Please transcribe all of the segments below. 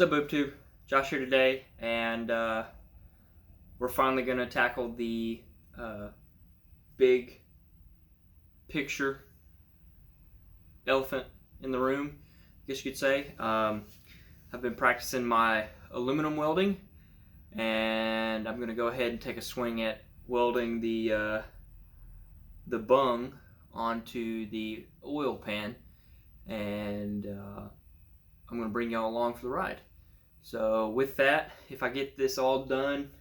What's up, BoobTube? Josh here today, and we're finally going to tackle the big picture elephant in the room, I guess you could say. I've been practicing my aluminum welding, and I'm going to go ahead and take a swing at welding the bung onto the oil pan, and I'm going to bring y'all along for the ride. So with that, if I get this all done,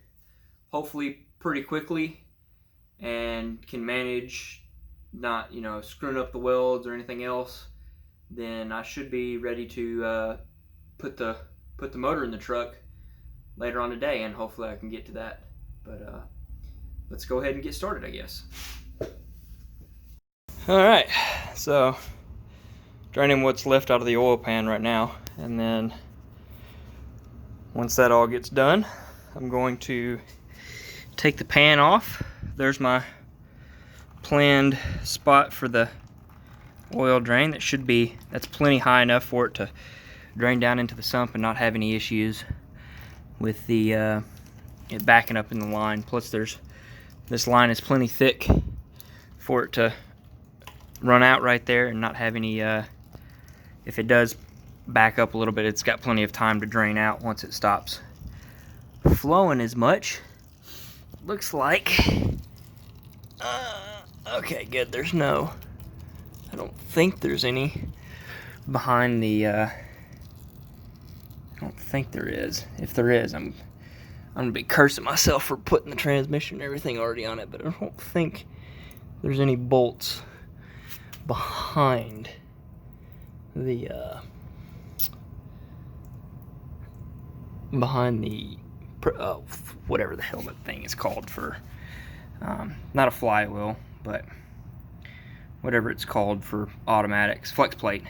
hopefully pretty quickly, and can manage not, screwing up the welds or anything else, then I should be ready to put the motor in the truck later on today, and hopefully I can get to that. But let's go ahead and get started, I guess. Alright, so draining what's left out of the oil pan right now, and then once that all gets done, I'm going to take the pan off. There's my planned spot for the oil drain. That's plenty high enough for it to drain down into the sump and not have any issues with the it backing up in the line. Plus this line is plenty thick for it to run out right there and not have any, if it does back up a little bit, it's got plenty of time to drain out once it stops flowing as much. Looks like, okay, good. I don't think there's any behind the, I don't think there is. If there is, I'm gonna be cursing myself for putting the transmission and everything already on it, but I don't think there's any bolts behind the whatever the hell that thing is called for, not a flywheel, but whatever it's called for automatics, flex plate.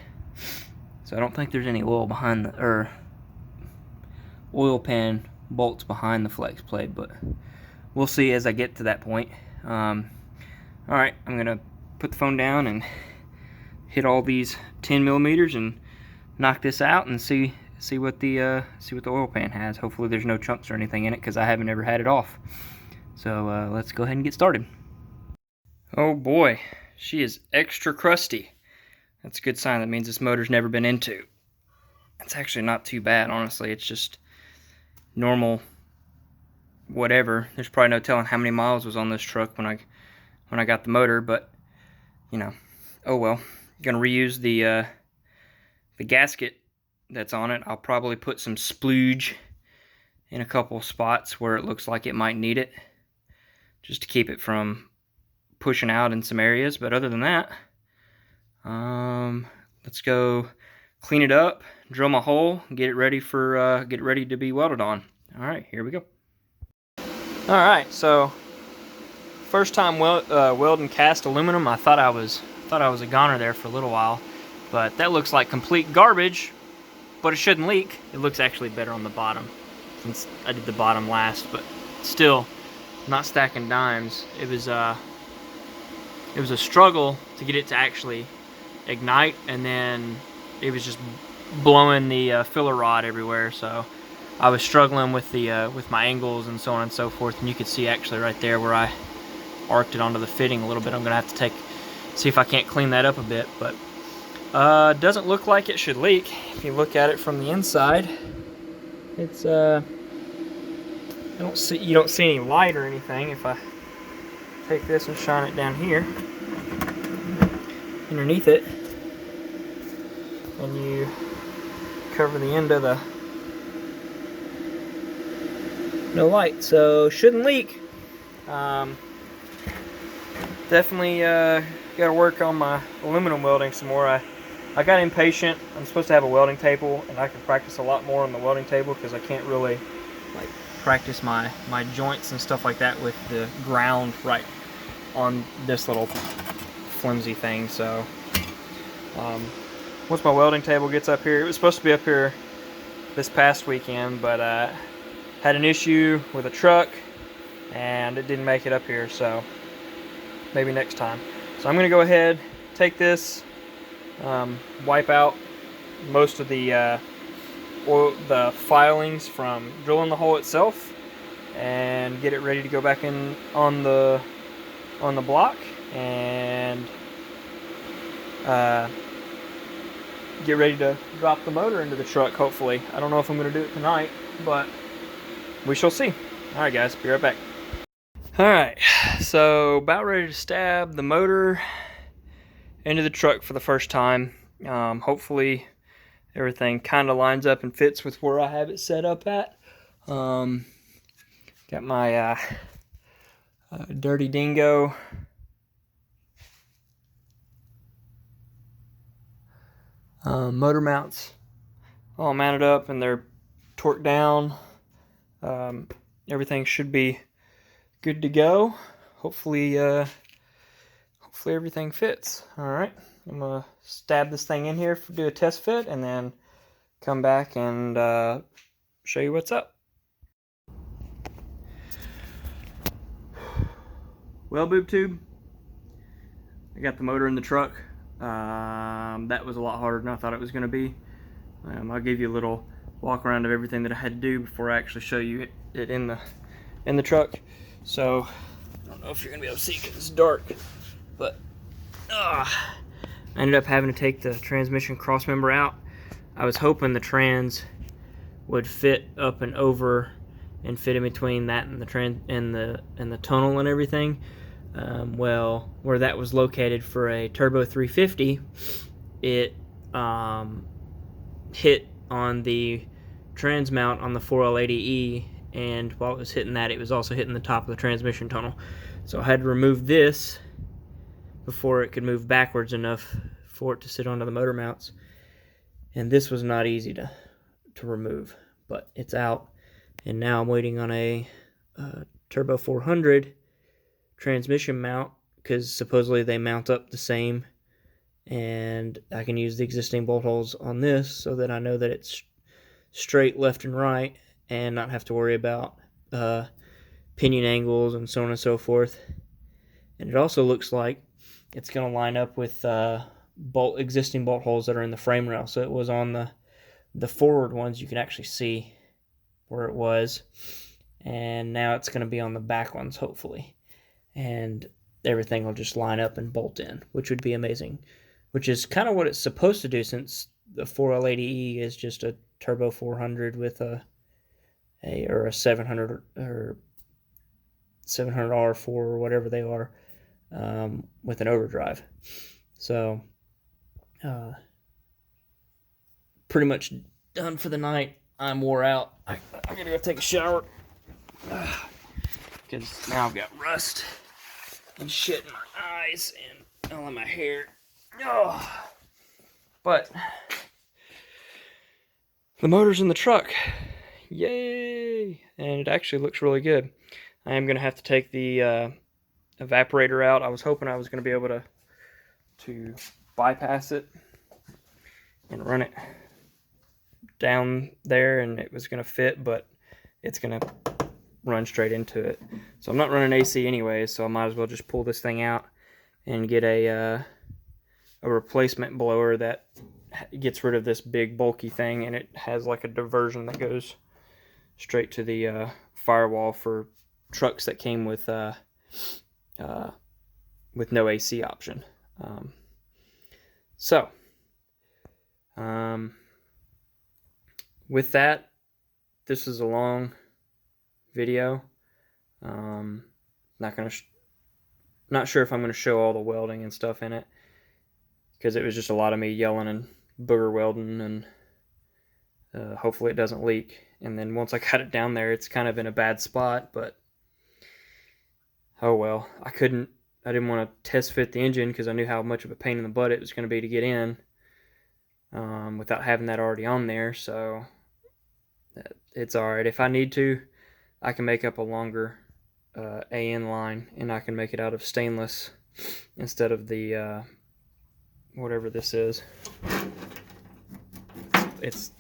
So I don't think there's any oil behind the, oil pan bolts behind the flex plate, but we'll see as I get to that point. Alright, I'm gonna put the phone down and hit all these 10 millimeters and knock this out and see what the oil pan has. Hopefully there's no chunks or anything in it, because I haven't ever had it off. So let's go ahead and get started. Oh boy, she is extra crusty. That's a good sign. That means this motor's never been into. It's actually not too bad, honestly. It's just normal whatever. There's probably no telling how many miles was on this truck when I got the motor, but oh well. Gonna reuse the gasket that's on it. I'll probably put some splooge in a couple spots where it looks like it might need it, just to keep it from pushing out in some areas. But other than that, let's go clean it up, drill my hole, get it ready to be welded on. All right, here we go. All right, so first time welding cast aluminum. I thought I was a goner there for a little while, but that looks like complete garbage. But it shouldn't leak. It looks actually better on the bottom, since I did the bottom last. But still, not stacking dimes. It was a struggle to get it to actually ignite, and then it was just blowing the filler rod everywhere. So I was struggling with my angles and so on and so forth. And you could see actually right there where I arced it onto the fitting a little bit. I'm gonna have to see if I can't clean that up a bit, but doesn't look like it should leak. If you look at it from the inside, it's you don't see any light or anything. If I take this and shine it down here underneath it, and you cover the end of the, no light, so shouldn't leak. Definitely gotta work on my aluminum welding some more. I got impatient. I'm supposed to have a welding table, and I can practice a lot more on the welding table, because I can't really practice my joints and stuff like that with the ground right on this little flimsy thing. So once my welding table gets up here, it was supposed to be up here this past weekend, but had an issue with a truck and it didn't make it up here, so maybe next time. So I'm going to go ahead, take this, wipe out most of the the filings from drilling the hole itself and get it ready to go back in on the block, and get ready to drop the motor into the truck, hopefully. I don't know if I'm going to do it tonight, but we shall see. Alright guys, be right back. Alright, so about ready to stab the motor into the truck for the first time. Hopefully everything kind of lines up and fits with where I have it set up at. Got my Dirty Dingo motor mounts all mounted up, and they're torqued down. Everything should be good to go. Hopefully everything fits. Alright, I'm gonna stab this thing in here, do a test fit, and then come back and show you what's up. Well, boob tube, I got the motor in the truck. That was a lot harder than I thought it was going to be. I'll give you a little walk around of everything that I had to do before I actually show you it in the truck. So I don't know if you're going to be able to see because it's dark, but I ended up having to take the transmission cross member out. I was hoping the trans would fit up and over and fit in between that and the tunnel and everything. Well, where that was located for a turbo 350, it hit on the trans mount on the 4L80E, and while it was hitting that, it was also hitting the top of the transmission tunnel. So I had to remove this before it could move backwards enough for it to sit onto the motor mounts. And this was not easy to remove, but it's out. And now I'm waiting on a turbo 400 transmission mount, because supposedly they mount up the same, and I can use the existing bolt holes on this so that I know that it's straight left and right and not have to worry about pinion angles and so on and so forth. And it also looks like it's going to line up with existing bolt holes that are in the frame rail. So it was on the forward ones, you can actually see where it was, and now it's going to be on the back ones, hopefully. And everything will just line up and bolt in, which would be amazing, which is kind of what it's supposed to do, since the 4L80E is just a turbo 400 with a 700 or 700R4 or whatever they are, with an overdrive. So pretty much done for the night. I'm wore out. I gotta go take a shower because now I've got rust and shit in my eyes and all in my hair. Oh. But the motor's in the truck. Yay! And it actually looks really good. I am going to have to take the evaporator out. I was hoping I was going to be able to bypass it and run it down there and it was going to fit, but it's going to run straight into it. So I'm not running AC anyway, so I might as well just pull this thing out and get a replacement blower that gets rid of this big bulky thing, and it has like a diversion that goes straight to the firewall for trucks that came with no AC option. With that, this is a long video. Not sure if I'm going to show all the welding and stuff in it, because it was just a lot of me yelling and booger welding, and hopefully it doesn't leak. And then once I got it down there, it's kind of in a bad spot, but oh well. I didn't want to test fit the engine because I knew how much of a pain in the butt it was going to be to get in without having that already on there. So it's alright. If I need to, I can make up a longer AN line, and I can make it out of stainless instead of the whatever this is. It's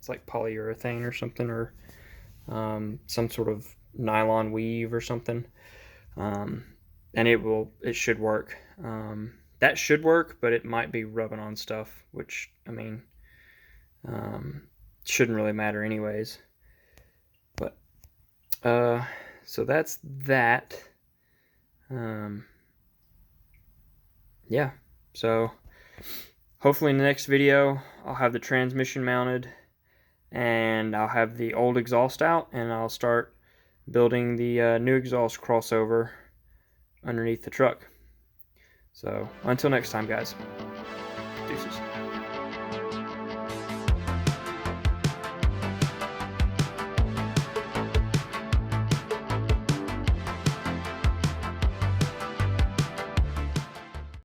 like polyurethane or something, or some sort of nylon weave or something, and it should work. That should work, but it might be rubbing on stuff, which, I mean, shouldn't really matter anyways. But so that's that. Yeah, so hopefully in the next video I'll have the transmission mounted and I'll have the old exhaust out, and I'll start building the new exhaust crossover underneath the truck. So until next time, guys, deuces.